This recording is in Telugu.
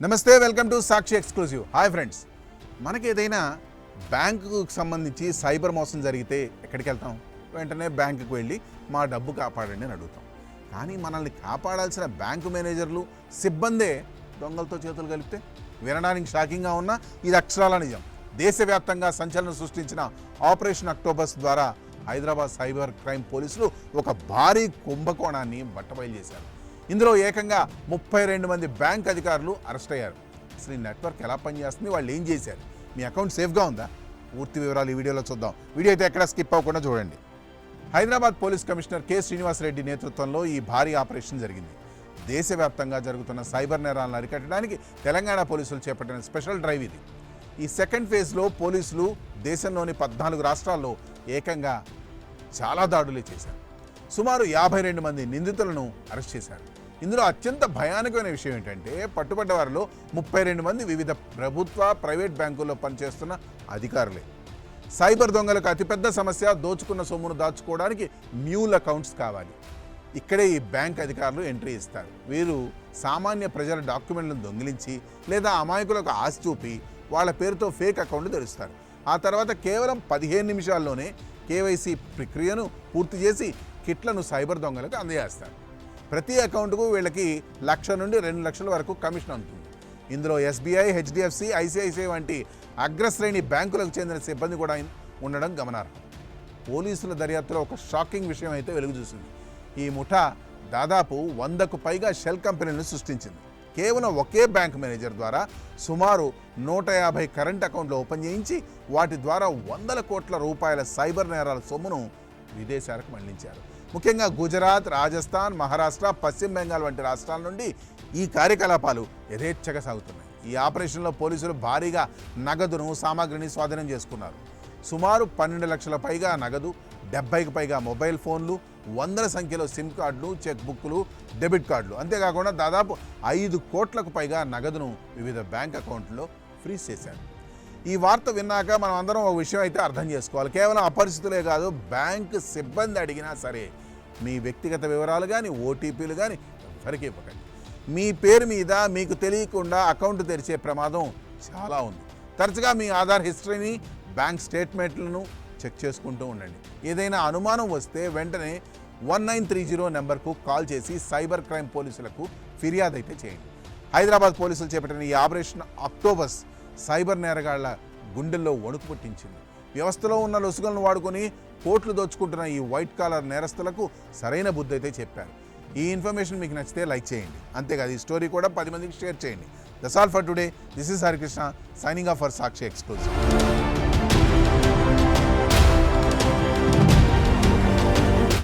నమస్తే, welcome to Sakshi exclusive. Hi friends, మనకి ఏదైనా బ్యాంకుకు సంబంధించి సైబర్ మోసం జరిగితే ఎక్కడికి వెళ్తాం? వెంటనే బ్యాంకుకి వెళ్ళి మా డబ్బు కాపాడండి అని అడుగుతాం. కానీ మనల్ని కాపాడాల్సిన బ్యాంకు మేనేజర్లు, సిబ్బందే దొంగలతో చేతులు కలిపితే వినడానికి షాకింగ్గా ఉన్నా ఇది అక్షరాల నిజం. దేశవ్యాప్తంగా సంచలనం సృష్టించిన ఆపరేషన్ అక్టోబస్ ద్వారా హైదరాబాద్ సైబర్ క్రైమ్ పోలీసులు ఒక భారీ కుంభకోణాన్ని బట్టబయలు చేశారు. ఇందులో ఏకంగా 32 మంది బ్యాంక్ అధికారులు అరెస్ట్ అయ్యారు. అసలు ఈ నెట్వర్క్ ఎలా పనిచేస్తుంది, వాళ్ళు ఏం చేశారు, మీ అకౌంట్ సేఫ్గా ఉందా? పూర్తి వివరాలు ఈ వీడియోలో చూద్దాం. వీడియో అయితే ఎక్కడ స్కిప్ అవ్వకుండా చూడండి. Hyderabad police commissioner K Srinivasa Reddy నేతృత్వంలో ఈ భారీ ఆపరేషన్ జరిగింది. దేశవ్యాప్తంగా జరుగుతున్న సైబర్ నేరాలను అరికట్టడానికి తెలంగాణ పోలీసులు చేపట్టిన స్పెషల్ డ్రైవ్ ఇది. ఈ సెకండ్ ఫేజ్లో పోలీసులు దేశంలోని 14 రాష్ట్రాల్లో ఏకంగా చాలా దాడులు చేశారు. సుమారు 52 మంది నిందితులను అరెస్ట్ చేశారు. ఇందులో అత్యంత భయానకమైన విషయం ఏంటంటే, పట్టుబడ్డ వారిలో 32 మంది వివిధ ప్రభుత్వ, ప్రైవేట్ బ్యాంకుల్లో పనిచేస్తున్న అధికారులే. సైబర్ దొంగలకు అతిపెద్ద సమస్య దోచుకున్న సొమ్మును దాచుకోవడానికి మ్యూల్ అకౌంట్స్ కావాలి. ఇక్కడే ఈ బ్యాంక్ అధికారులు ఎంట్రీ ఇస్తారు. వీరు సామాన్య ప్రజల డాక్యుమెంట్లను దొంగిలించి లేదా అమాయకులకు ఆశ చూపి వాళ్ళ పేరుతో ఫేక్ అకౌంట్ తెరుస్తారు. ఆ తర్వాత కేవలం 15 నిమిషాల్లోనే కేవైసీ ప్రక్రియను పూర్తి చేసి కిట్లను సైబర్ దొంగలకు అందజేస్తారు. ప్రతి అకౌంట్కు వీళ్ళకి 1,00,000 నుండి 2 లక్షల వరకు కమిషన్ అందుతుంది. ఇందులో ఎస్బీఐ, హెచ్డిఎఫ్సి, ఐసిఐసిఐ వంటి అగ్రశ్రేణి బ్యాంకులకు చెందిన సిబ్బంది కూడా ఉండడం గమనార్హం. పోలీసుల దర్యాప్తులో ఒక షాకింగ్ విషయం అయితే వెలుగు చూసింది. ఈ ముఠా దాదాపు 100కు పైగా షెల్ కంపెనీలను సృష్టించింది. కేవలం ఒకే బ్యాంక్ మేనేజర్ ద్వారా సుమారు 150 కరెంట్ అకౌంట్లు ఓపెన్ చేయించి వాటి ద్వారా వందల కోట్ల రూపాయల సైబర్ నేరాల సొమ్మును విదేశాలకు మళ్లించారు. ముఖ్యంగా గుజరాత్, రాజస్థాన్, మహారాష్ట్ర, పశ్చిమ బెంగాల్ వంటి రాష్ట్రాల నుండి ఈ కార్యకలాపాలు యథేచ్ఛగా సాగుతున్నాయి. ఈ ఆపరేషన్లో పోలీసులు భారీగా నగదును, సామాగ్రిని స్వాధీనం చేసుకున్నారు. సుమారు 12 లక్షల పైగా నగదు, 70కి పైగా మొబైల్ ఫోన్లు, వందల సంఖ్యలో సిమ్ కార్డులు, చెక్ బుక్లు, డెబిట్ కార్డులు, అంతేకాకుండా దాదాపు 5 కోట్లకు పైగా నగదును వివిధ బ్యాంక్ అకౌంట్లో ఫ్రీజ్ చేశారు. ఈ వార్త విన్నాక మనం అందరం ఒక విషయం అయితే అర్థం చేసుకోవాలి. కేవలం అపరిచితులే కాదు, బ్యాంక్ సిబ్బంది అడిగినా సరే మీ వ్యక్తిగత వివరాలు కానీ, ఓటీపీలు కానీ ఎవరికి ఇవ్వకండి. మీ పేరు మీద మీకు తెలియకుండా అకౌంట్ తెరిచే ప్రమాదం చాలా ఉంది. తరచుగా మీ ఆధార్ హిస్టరీని, బ్యాంక్ స్టేట్మెంట్లను చెక్ చేసుకుంటూ ఉండండి. ఏదైనా అనుమానం వస్తే వెంటనే 1930 నెంబర్కు కాల్ చేసి సైబర్ క్రైమ్ పోలీసులకు ఫిర్యాదు అయితే చేయండి. హైదరాబాద్ పోలీసులు చేపట్టిన ఈ ఆపరేషన్ అక్టోబస్ సైబర్ నేరగాళ్ల గుండెల్లో వణుకు పుట్టించింది. వ్యవస్థలో ఉన్న లొసుగులను వాడుకొని కోట్లు దోచుకుంటున్న ఈ వైట్ కాలర్ నేరస్తులకు సరైన బుద్ధి అయితే చెప్పారు. ఈ ఇన్ఫర్మేషన్ మీకు నచ్చితే లైక్ చేయండి. అంతేకాదు ఈ స్టోరీ కూడా 10 మందికి షేర్ చేయండి. That's all for today. This is Harikrishna signing off for Sakshi exclusive.